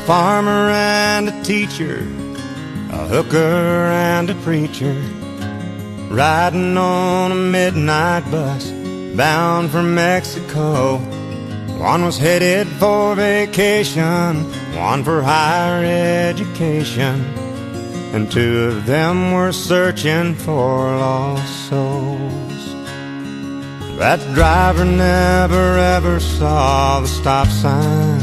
farmer and a teacher, a hooker and a preacher, riding on a midnight bus bound for Mexico. One was headed for vacation, one for higher education, and two of them were searching for lost souls. That driver never ever saw the stop sign,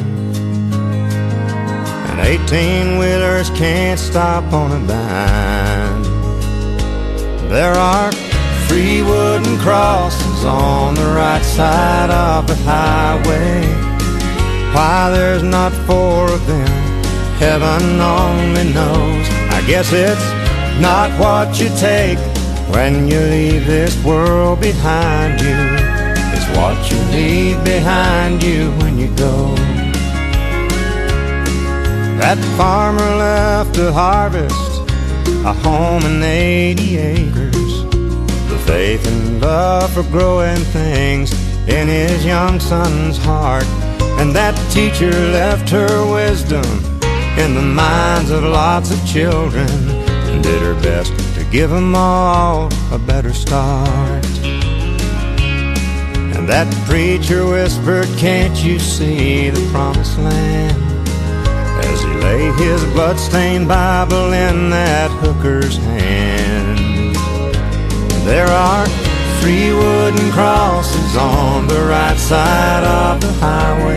and 18-wheelers can't stop on a dime. There are 3 wooden crosses on the right side of the highway. Why there's not 4 of them, heaven only knows. I guess it's not what you take when you leave this world behind you. It's what you leave behind you when you go. That farmer left to harvest a home and 80 acres, the faith and love for growing things in his young son's heart. And that teacher left her wisdom in the minds of lots of children, and did her best to give them all a better start. And that preacher whispered, "Can't you see the promised land?" as he lay his blood-stained Bible in that hooker's hand. There are 3 wooden crosses on the right side of the highway.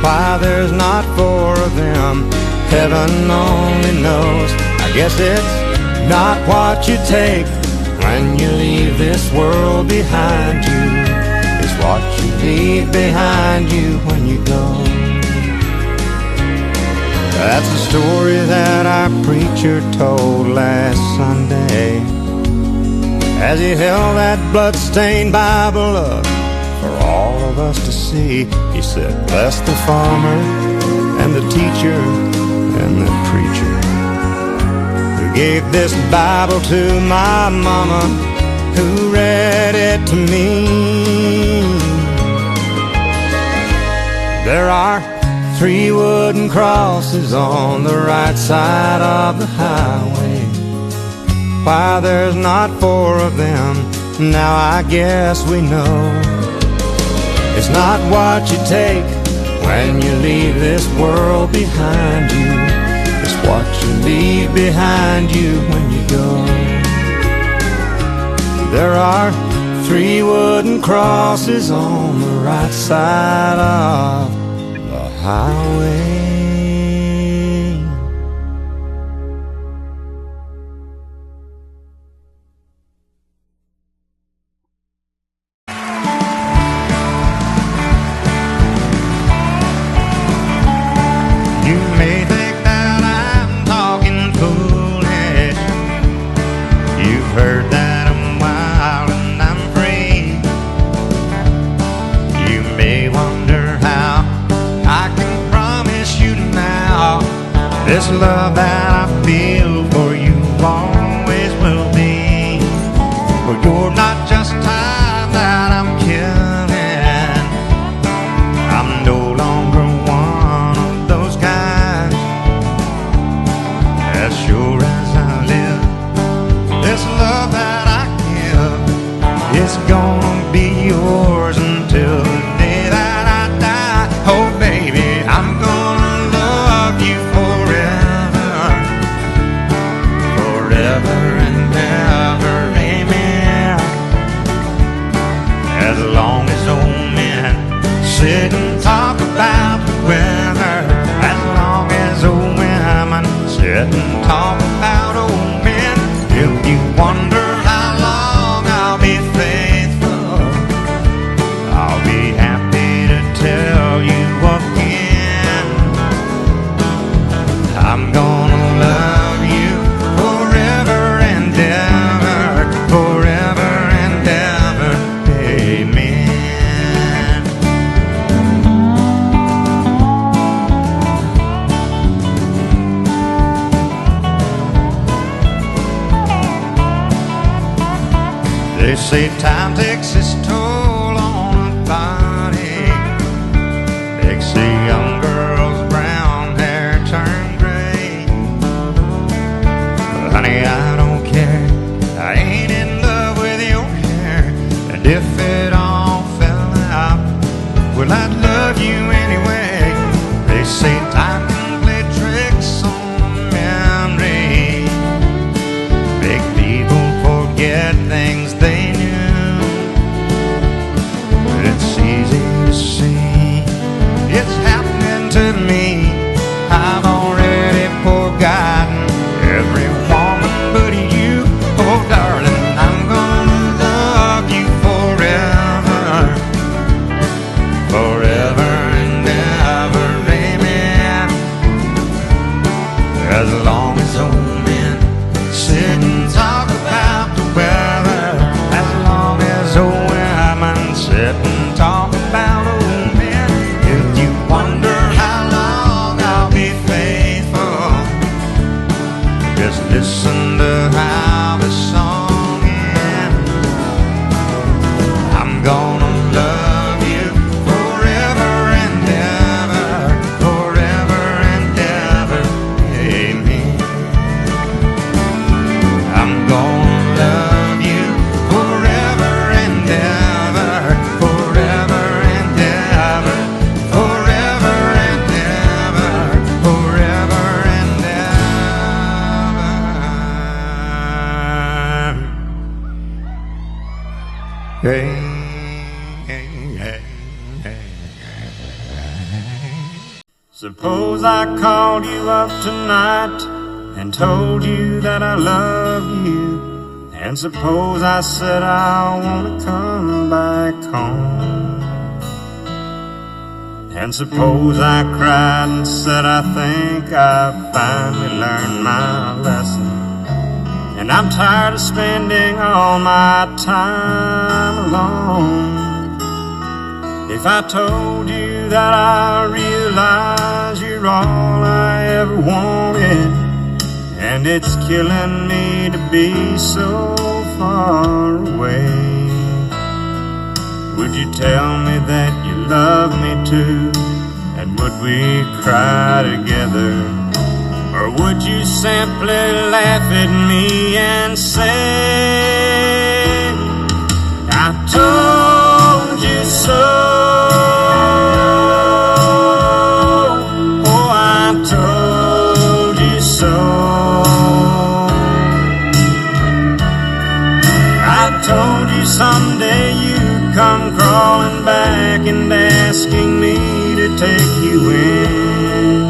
Why there's not 4 of them, heaven only knows. I guess it's not what you take when you leave this world behind you. It's what you leave behind you when you go. That's the story that our preacher told last Sunday as he held that blood-stained Bible up for all of us to see. He said, "Bless the farmer and the teacher and the preacher who gave this Bible to my mama, who read it to me." There are 3 wooden crosses on the right side of the highway. Why there's not 4 of them, now I guess we know. It's not what you take when you leave this world behind you. It's what you leave behind you when you go. There are 3 wooden crosses on the right side of the highway. You may think that I'm talking foolish. You've heard that I'm wild and I'm free. You may wonder how I can promise you now this love that I feel for you always will be. For you're not just time that I'm killing. I'm no longer one of those guys. As sure as I live, this love that I give is gonna be yours until the day that I die. Oh baby, I'm gonna love you forever, forever and ever, amen. As long as old men sit and talk about the weather, as long as old women sit and talk about old men, if you wonder how long I'll be faithful, I'll be happy to tell you again. I'm gonna love you forever and ever, forever and ever, amen. They say time takes its toll on a body, makes a young girl's brown As long as old men sit and talk about the weather, as long as old women sit and talk about old men, if you wonder how long I'll be faithful, just listen to how this song ends. I'm gonna love you forever and ever, forever and ever, amen. I'm gonna love you forever and ever, forever and ever, forever and ever, forever and ever. Hey. Suppose I called you up tonight and told you that I love you, and suppose I said I want to come back home, and suppose I cried and said I think I finally learned my lesson, and I'm tired of spending all my time alone. If I told you that I realize you're all I ever wanted, and it's killing me to be so far away, would you tell me that you love me too? And would we cry together? Or would you simply laugh at me and say, I told you so? Someday you'd come crawling back and asking me to take you in.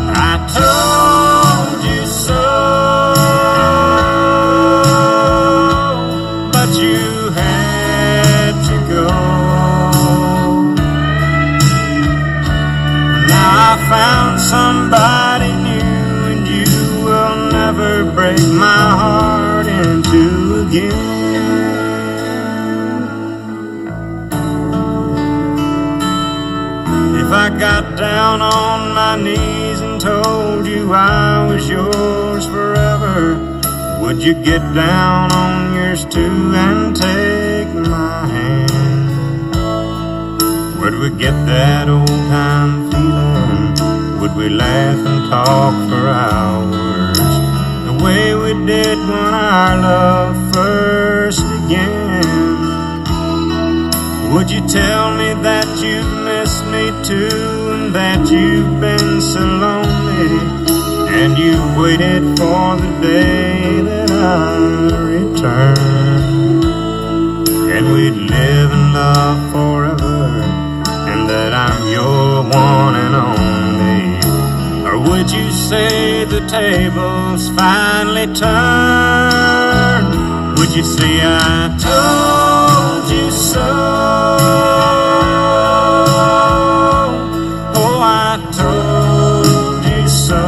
I told you so, but you had to go. Now I found somebody new, never break my heart in two again. If I got down on my knees and told you I was yours forever, would you get down on yours too and take my hand? Would we get that old time feeling? Would we laugh and talk for hours, the way we did when our love first began? Would you tell me that you miss me too, and that you've been so lonely, and you waited for the day that I return, and we'd live in love forever, and that I'm your one and only? Or would you say the tables finally turned? Would you say I told you so? Oh, I told you so.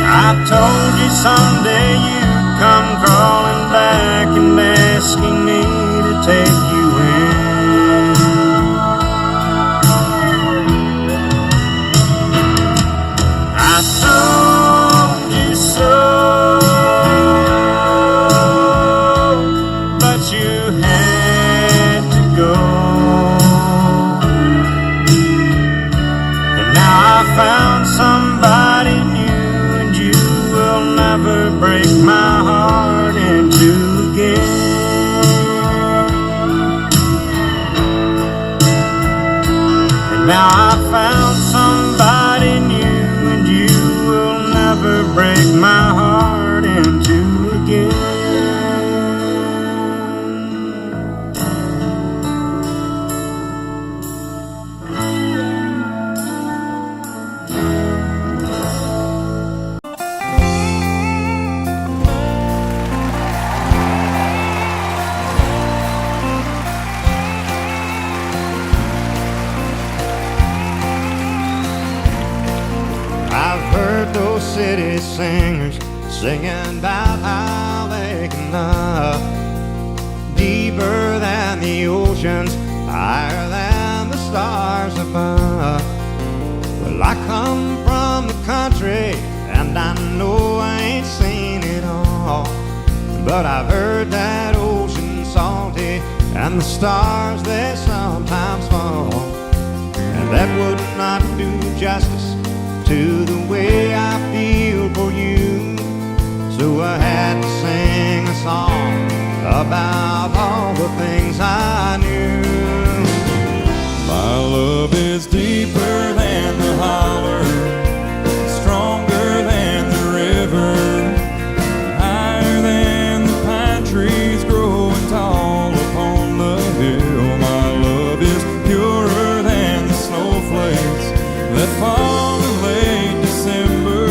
I told you someday you'd come crawling back and asking me to take you in. I told you so, but you had to go. And now I found somebody new, and you will never break my heart in two again. And now I found somebody new, and you will never break my heart in two again. city singers singing about how they can love deeper than the oceans, higher than the stars above. Well, I come from the country, and I know I ain't seen it all, but I've heard that ocean's salty and the stars they sometimes fall, and that would not do justice to the way I feel for you. So I had to sing a song about all the things I knew. My love is deeper than the holler, stronger than the river, higher than the pine trees growing tall upon the hill. My love is purer than the snowflakes that fall in late December,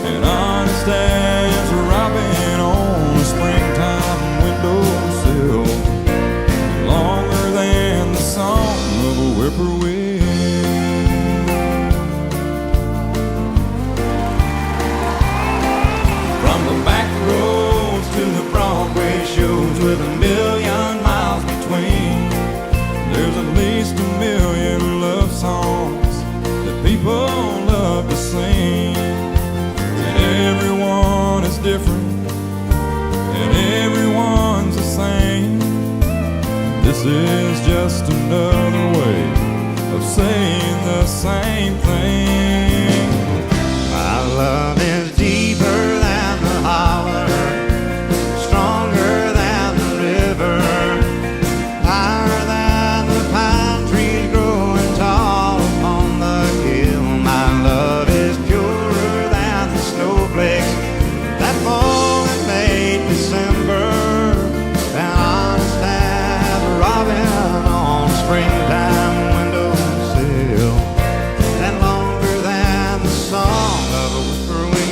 and honest as a robin on a springtime windowsill, longer than the song of a whippoorwill. From the back roads to the Broadway shows with a million miles between, there's at least a million love songs that people love to sing. And everyone is different, and everyone's the same. This is just another way of saying the same thing. My love is deeper than the holler, stronger than the river, higher than the pine trees growing tall upon the hill. My love is purer than the snowflakes that fall in late December, and honest as a robin on a springtime windowsill, and longer than the song of a whippoorwill.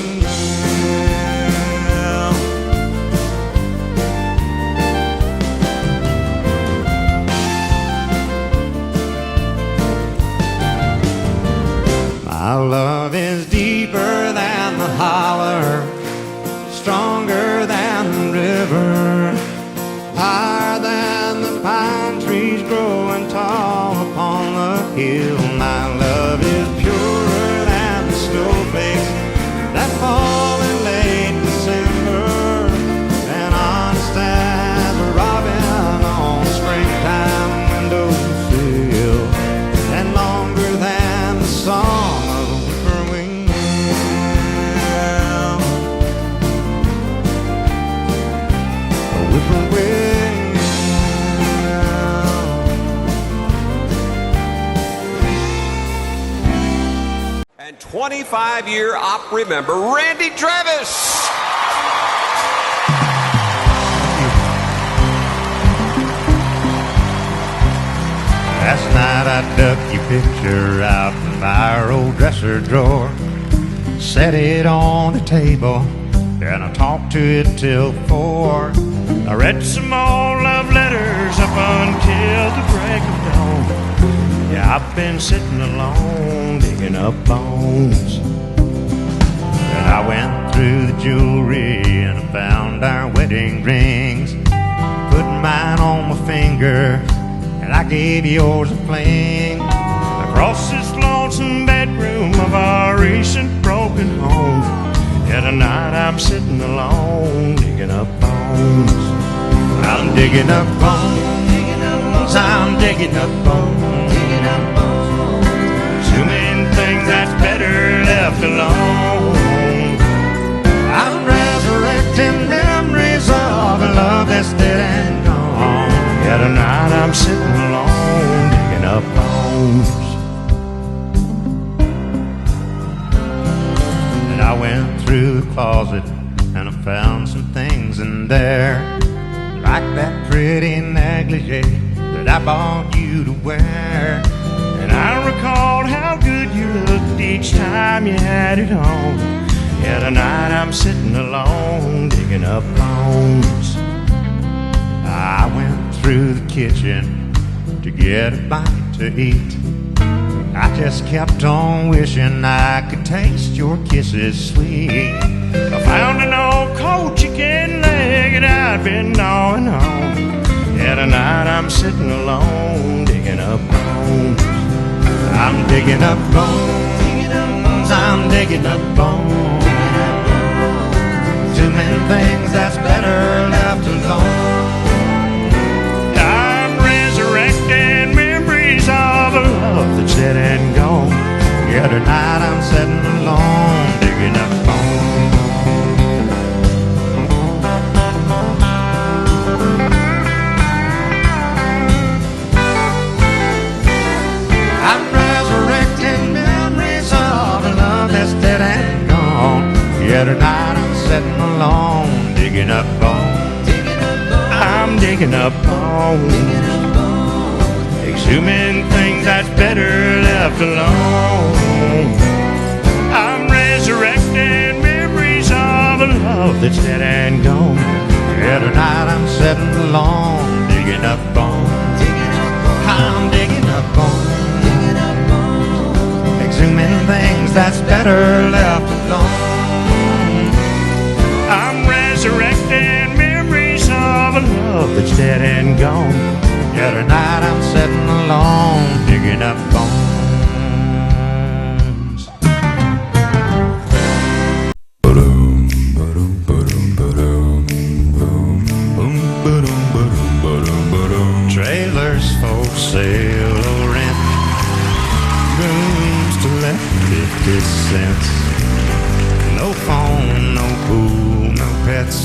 My love is deeper than the holler, stronger than the river, higher than the pine trees growing tall upon the hill. My love is purer than the snowflakes that fall in late December, and honest as a robin on a springtime windowsill, and longer than the song of a whippoorwill. A whippoorwill. And 25-year opera member Randy Travis. Last night I dug your picture out from our old dresser drawer, set it on the table, and I talked to it till 4. I read some old love letters up until the break of dawn. Yeah, I've been sitting alone, digging up bones. And I went through the jewelry and I found our wedding rings, put mine on my finger, and I gave yours a fling. Across this lonesome bedroom of our recent broken home, yeah, tonight I'm sitting alone, digging up bones. I'm digging up bones, I'm digging up bones, too many things that's better left alone. I'm resurrecting memories of a love that's dead and gone. Yeah, tonight I'm sitting alone, digging up bones. And I went through the closet and I found some things in there, like that pretty negligee that I bought you to wear. And I recalled how good you looked each time you had it on. Yeah, tonight I'm sitting alone, digging up bones. I went through the kitchen to get a bite to eat, I just kept on wishing I could taste your kisses sweet. I found an old cold chicken leg that I'd been gnawing on. Yeah, tonight I'm sitting alone, digging up bones. I'm digging up bones, I'm digging up bones. Too many things that's better left alone. I'm resurrecting memories of a love that's dead and gone. Yeah, tonight I'm sitting alone, digging up bones. I'm resurrecting memories of a love that's dead and gone. Yeah, tonight I'm sitting alone, digging up bones. I'm digging up bones, exhuming things that's better left alone. I'm resurrecting memories of a love that's dead and gone. Yeah, tonight I'm sitting alone, digging up bones. I'm digging up bones, exhuming things that's better left alone. I'm resurrecting memories of a love that's dead and gone. Yeah, tonight I'm sitting alone, digging up bones. Trailers for sale or rent, rooms to let 50 cents. No phone, no pool, no pets.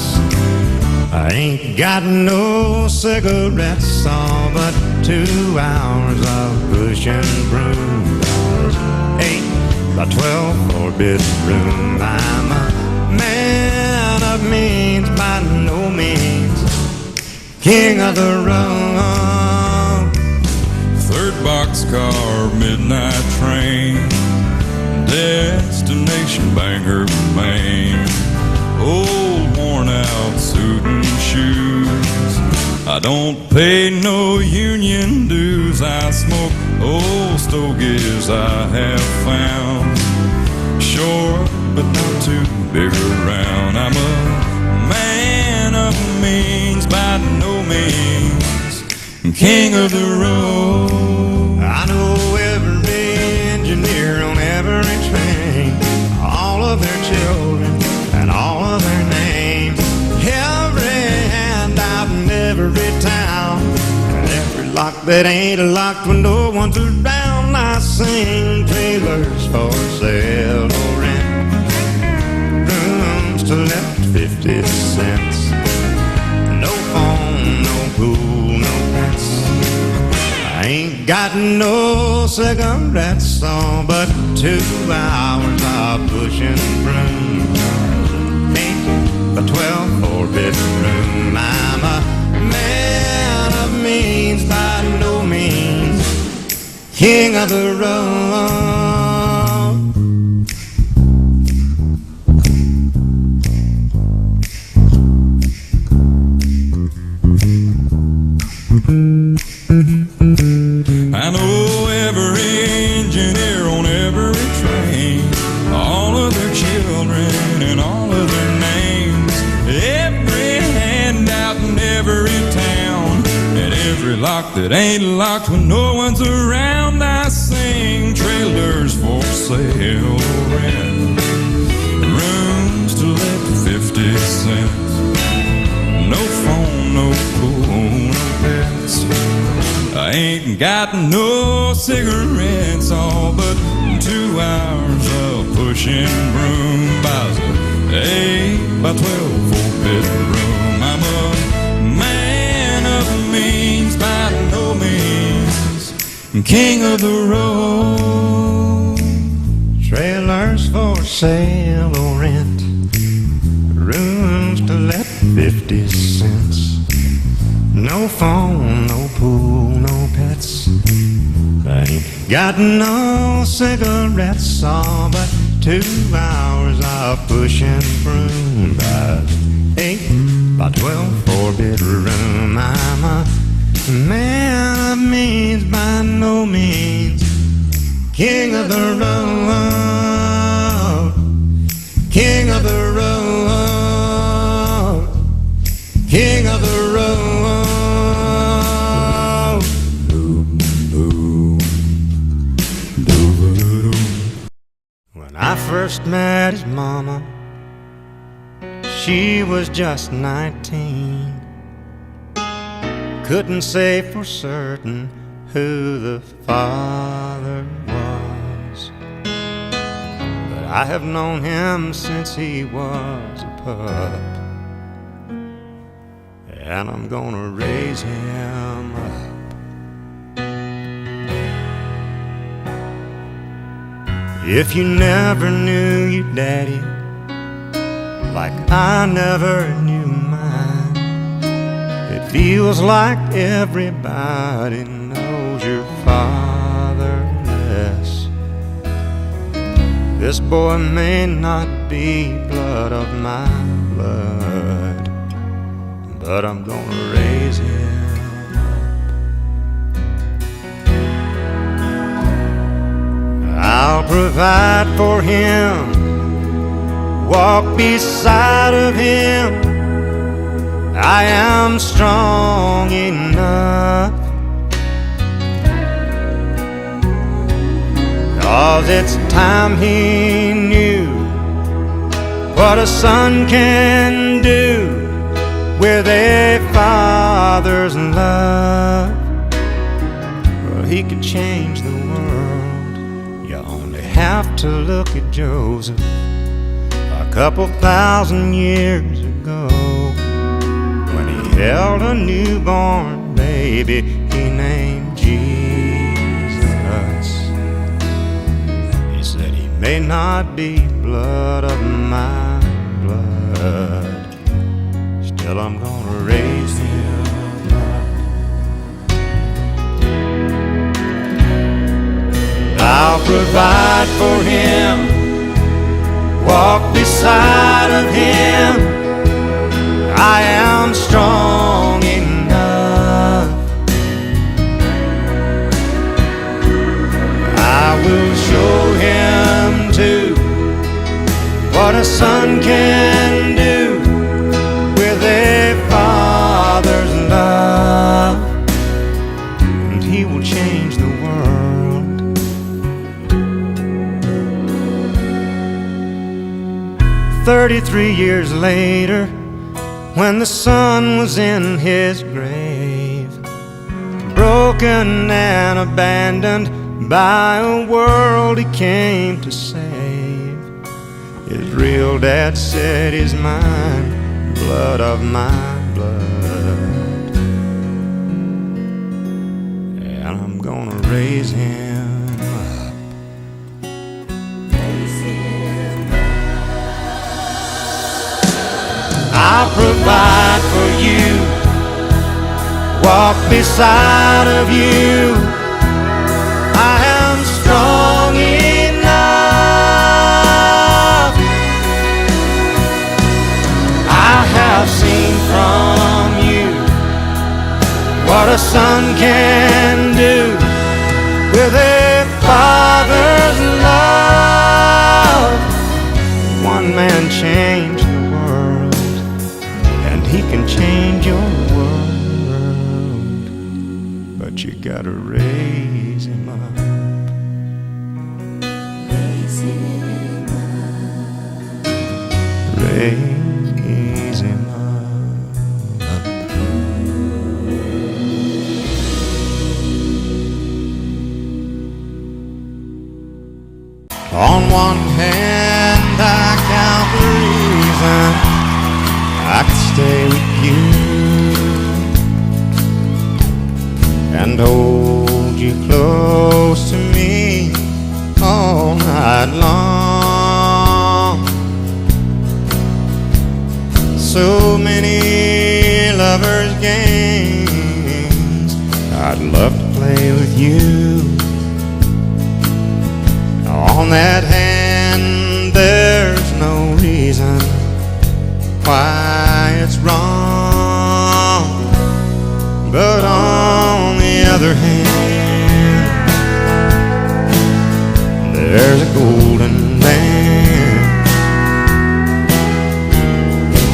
I ain't got no cigarettes, all but 2 hours of pushing broom. 8 by 12 4-bedroom. I'm a man of means, by no means king of the road. 3rd boxcar, midnight train, destination Bangor, Maine. Old worn out suit and shoes. I don't pay no union dues. I smoke old stogies I have found. Short but not too big around. I'm a man of means, by no means king of the road. I know every engineer on every train, all of their children and all of their names. Every handout in every town, and every lock that ain't locked when no one's around. I sing trailers for sale or rent, rooms to let 50 cents. No phone, no pool, no pets. I ain't got no cigarettes, all but 2 hours of pushing broom. 8 by 12 4-bedroom. I'm a man of means, by no means king of the road. I know every engineer on every train, all of their children and all of their names. Every handout in every town, and every lock that ain't locked when no one's around. I sing trailers for sale or rent, rooms to let 50 cents. No phone, no pool, no pets. I ain't got no cigarettes, all but 2 hours of pushing broom. Buys a 8 by 12 4-bedroom. I'm a man of means, by no means king of the road. Trailers for sale or rent, rooms to let 50 cents. No phone, no pool, no pets. I ain't got no cigarettes, all but 2 hours of pushing broom. By 8 by 12 4-bedroom. I'm a man of means, by no means king of the road, king of the road, king of the road. When I first met his mama, she was just 19. Couldn't say for certain who the father was, but I have known him since he was a pup, and I'm gonna raise him up. If you never knew your daddy like I never knew mine, it feels like everybody knows your father less. This boy may not be blood of my blood, but I'm gonna raise him up. I'll provide for him, walk beside of him. I am strong enough, 'cause it's time he knew what a son can do with a father's love. Well, he could change the world. You only have to look at Joseph a couple thousand years ago, when he held a newborn baby he named Jesus. He said he may not be blood of my blood, still I'm gonna raise him up. I'll provide for him, walk beside of him. I am strong enough. I will show him too what a son can do with a father's love, and he will change the world. 33 years later, when the son was in his grave, broken and abandoned by a world he came to save, his real dad said, "He's mine, blood of my blood," and I'm gonna raise him up. I'll provide for you, walk beside of you. I am strong enough. I have seen from you what a son can do with a father's love. One man changed the world, and he can change your world, but you gotta raise him up. Raise him up. Raise him up. On one hand, I count the reason I could stay with you and hold you close to me all night long. So many lovers' games I'd love to play with you. On that hand, there's no reason why it's wrong, but on the other hand,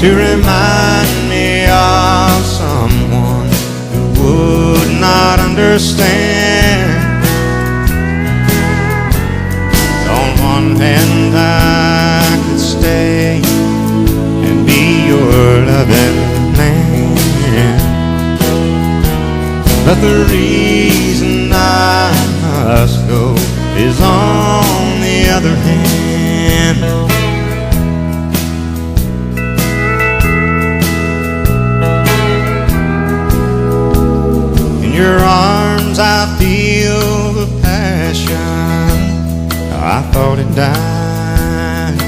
to remind me of someone who would not understand. On one hand I could stay and be your loving man, but the reason I must go is on the other hand. In your arms I feel the passion I thought it died.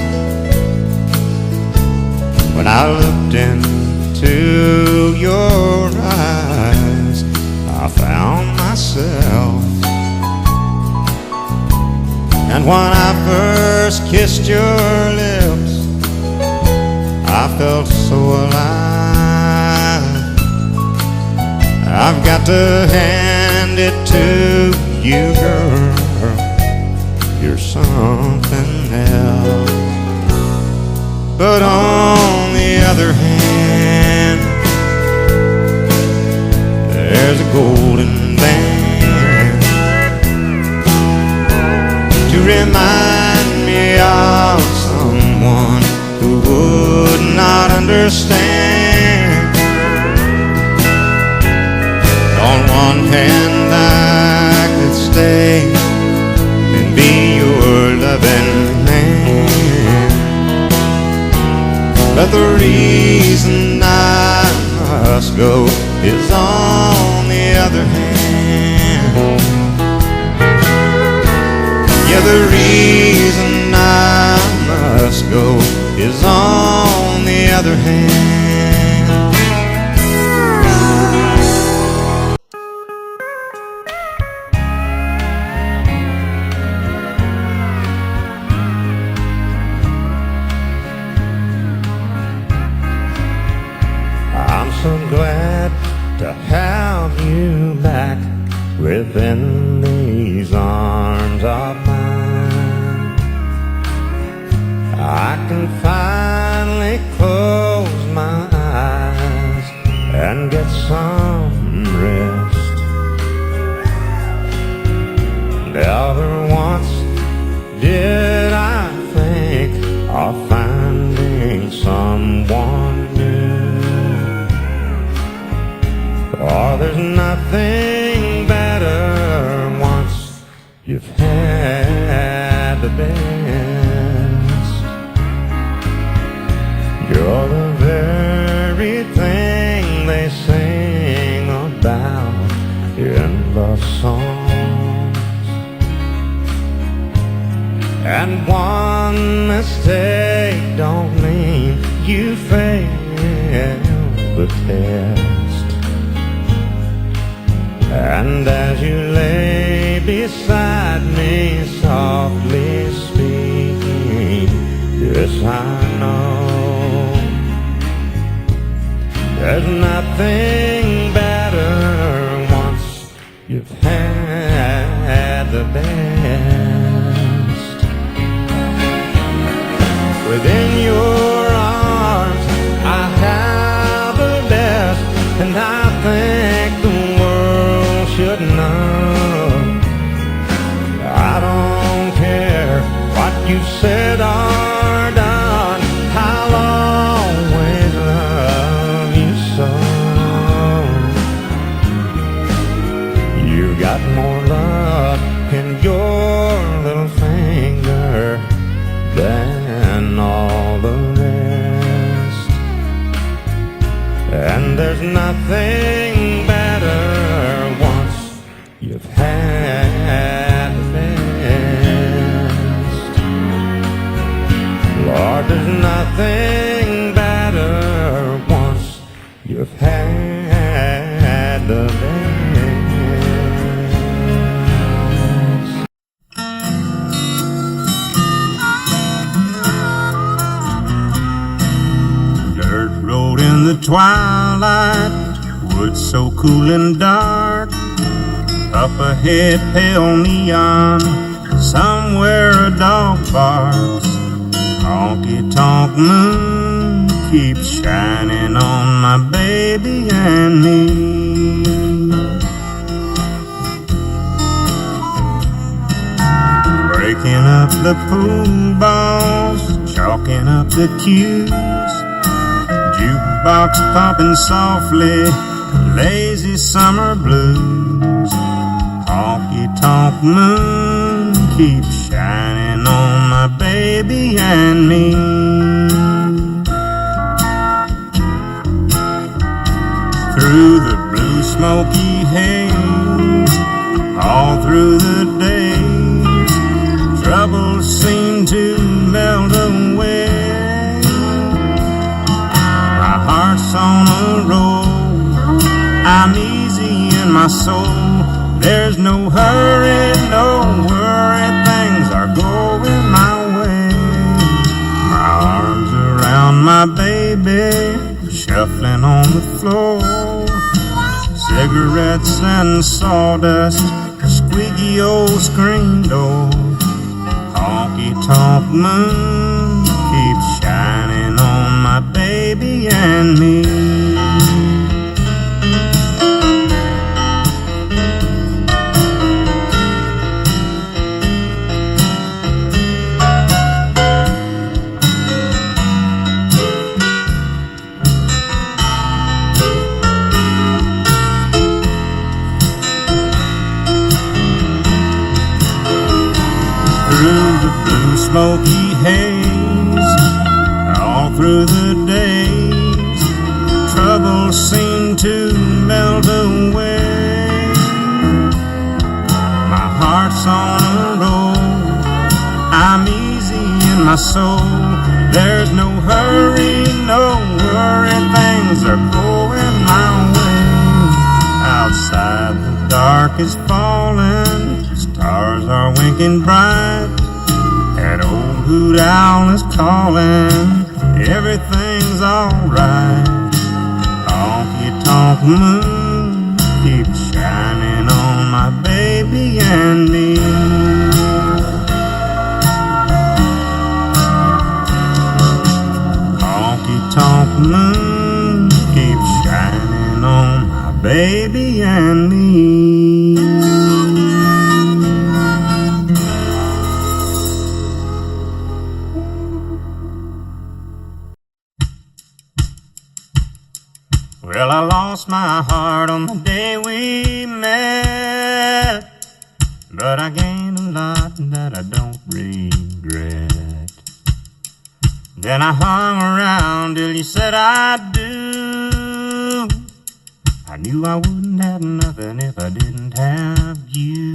When I looked into your eyes, I found myself. And when I first kissed your lips, I felt so alive. I've got to hand it to you, girl, you're something else. But on the other hand, there's a golden band to remind me of someone who would not understand. On one hand I could stay and be your loving man, but the reason I must go is on the other hand. Yeah, the reason I must go is on the other hand. I'm so glad to have you back within these arms of mine. I can finally close my eyes and get some rest. Never once did I think of finding someone new. Oh, there's nothing better once you've had the best. You're the very thing they sing about in the songs. And one mistake don't mean you failed the test. And as you lay beside me, softly speaking, yes, I know there's nothing better once you've had the best. Within your arms I have the best, and I think the world should know. I don't care what you said or done, I'll always love you so. You got more love in your little finger than all the rest. And there's nothing better once you've had the best. Lord, there's nothing better once you've had the best. Dirt road in the twilight, woods so cool and dark. Up ahead, pale neon, somewhere a dog barks. Honky tonk moon keeps shining on my baby and me. Breaking up the pool balls, chalking up the cues, jukebox pumping softly, lazy summer blues. Honky-tonk moon keeps shining on my baby and me. Through the blue smoky haze, all through the day, troubles seem to melt away. My heart's on a roll, I'm easy in my soul. There's no hurry, no worry, things are going my way. My arms around my baby, shuffling on the floor. Cigarettes and sawdust, squeaky old screen door. Honky-tonk moon keeps shining on my baby and me. Through the blue smoky haze, all through the days, troubles seem to melt away. My heart's on a roll, I'm easy in my soul. There's no hurry, no worry, things are going my way. Outside the dark is falling, stars are winking bright. That old hoot owl is calling, everything's alright. Honky-tonk moon keeps shining on my baby and me. Honky-tonk moon keeps shining on my baby and me. Well, I lost my heart on the day we met, but I gained a lot that I don't regret. Then I hung around till you said I do. I knew I wouldn't have nothing if I didn't have you.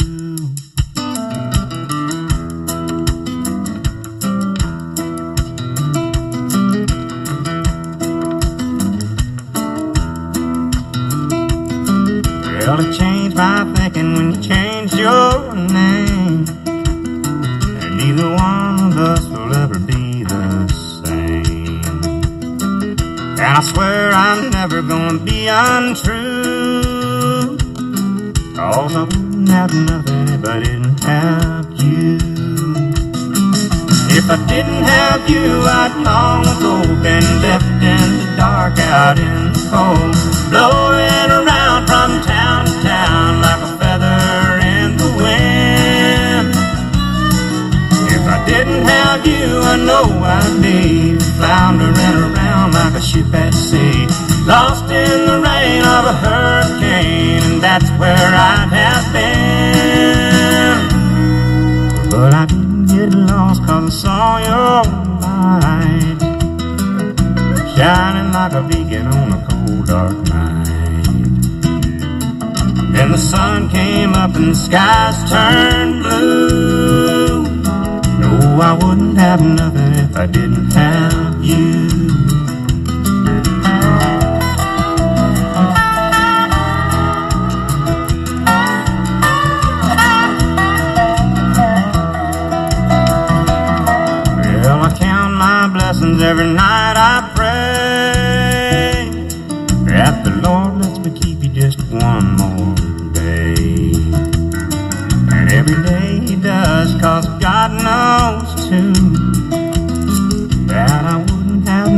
Well, it changed my thinking when you changed your name, and neither one of us will ever be the same. And I swear I'm never gonna be untrue, 'cause I wouldn't have nothing if I didn't have you. If I didn't have you, I'd long ago been left in the dark out in the cold, blowing around from town to town like a feather in the wind. If I didn't have you, I know I'd be floundering around like a ship at sea, lost in the rain of a hurricane, and that's where I'd have been. But I didn't get lost 'cause I saw your light shining like a beacon on a cold dark night. Then the sun came up and the skies turned blue. No, I wouldn't have nothing if I didn't have you. Well, I count my blessings every night I pray that the Lord lets me keep you just one more day. And every day He does, 'cause God knows too that I wouldn't have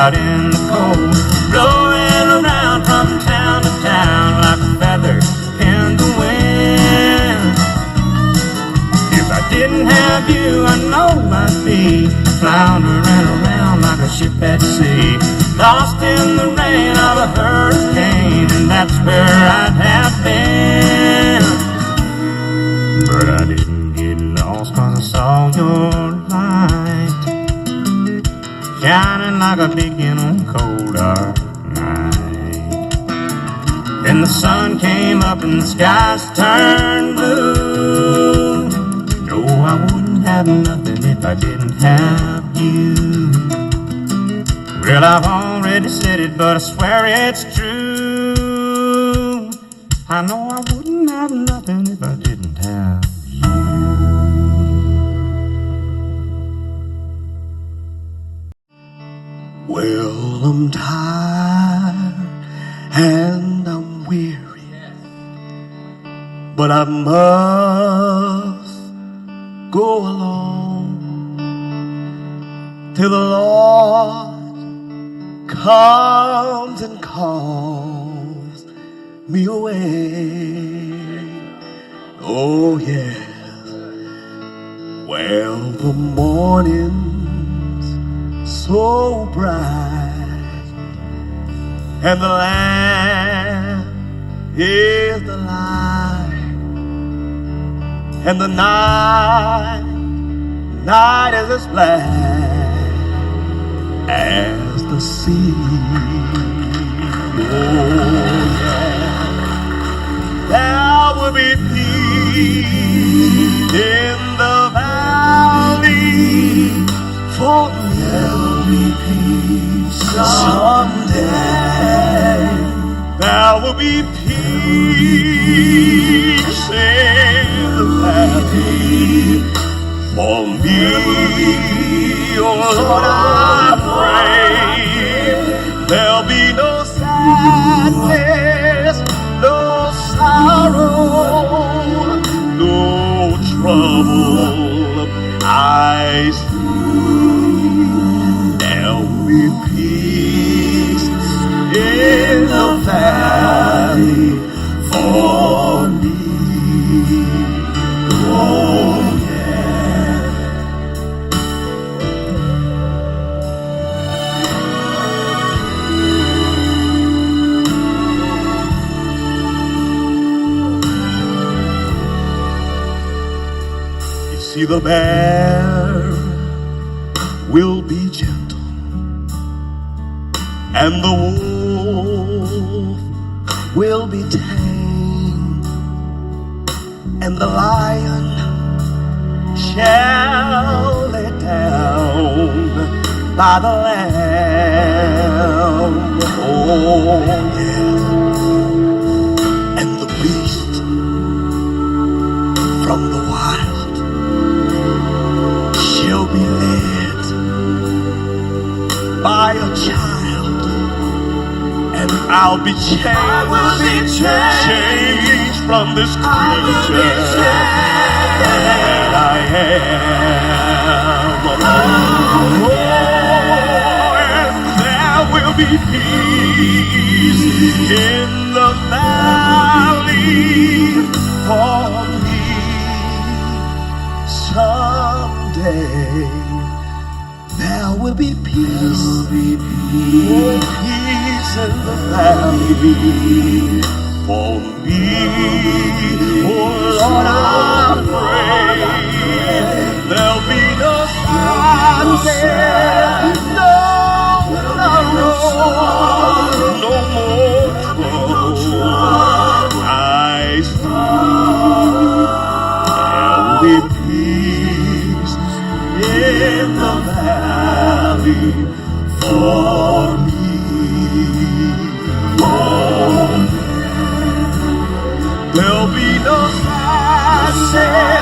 out in the cold, blowing around from town to town like a feather in the wind. If I didn't have you, I know I'd be floundering around like a ship at sea, lost in the rain of a hurricane, and that's where I'd have been. But I didn't get lost 'cause I saw your light shining like a beacon on a cold dark night. Then the sun came up and the skies turned blue. No, I wouldn't have nothing if I didn't have you. Well, I've already said it, but I swear it's true. I know I wouldn't have nothing if I didn't have you. Well, I'm tired and I'm weary, but I must go along till the Lord comes and calls me away. Oh yes, well the morning's so bright and the land is the light, and the night is as black as the sea. Oh yeah, there will be peace in the valley, for there will be peace someday. There will be peace in the valley for me. Oh Lord, I pray there'll be no sadness, no sorrow, no trouble. I see there'll be peace in the valley for me. Oh yeah. You see, the bear will be gentle, and the wolf will be tame, and the lion shall lay down by the lamb. Oh yes, and the beast from the wild shall be led by a child, and I'll be changed, changed from this creature that I am. Oh, and there will be peace in the valley for me someday. There will be peace, oh, peace in the valley for me. Oh Lord, I pray there'll be no sadness, no sorrow, no more trouble. I see there'll be peace in the valley for me. Oh, there'll be no sadness.